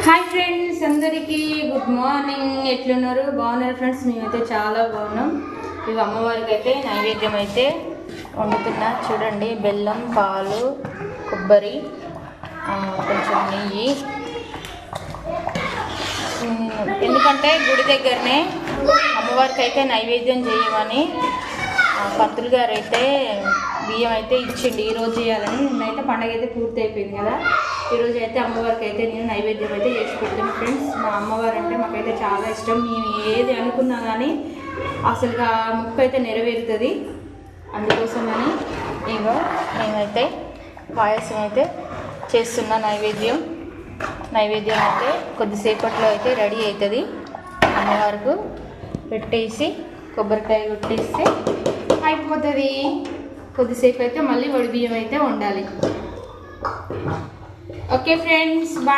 Hi friends, అందరికీ good morning. ఎట్లున్నారు? బాగున్నారు ఫ్రెండ్స్? మేమైతే చాలా బాగున్నాం. ఇవి అమ్మవారికి అయితే నైవేద్యం అయితే వండుతున్నా. చూడండి, బెల్లం, పాలు, కొబ్బరి, కొంచెం నెయ్యి. ఎందుకంటే గుడి దగ్గరనే అమ్మవారికి అయితే నైవేద్యం చేయమని పంతులు గారు అయితే బియ్యం అయితే ఇచ్చిండు. ఈరోజు చేయాలని. నిన్నైతే పండగ అయితే పూర్తి అయిపోయింది కదా. ఈరోజు అయితే అమ్మవారికి అయితే నేను నైవేద్యం అయితే చేసి పెడతాను ఫ్రెండ్స్. మా అమ్మవారు అంటే మాకైతే చాలా ఇష్టం. మేము ఏది అనుకున్నా కానీ అసలు ఆ ముక్క అయితే నెరవేరుతుంది. అందుకోసమని ఇగో మేమైతే పాయసం అయితే చేస్తున్నా. నైవేద్యం అయితే కొద్దిసేపట్లో అయితే రెడీ అవుతుంది. అమ్మవారికి పెట్టేసి కొబ్బరికాయ కొట్టేస్తే అయిపోతుంది. కొద్దిసేపు అయితే మళ్ళీ వడి బియ్యం అయితే వండాలి. Okay friends, bye.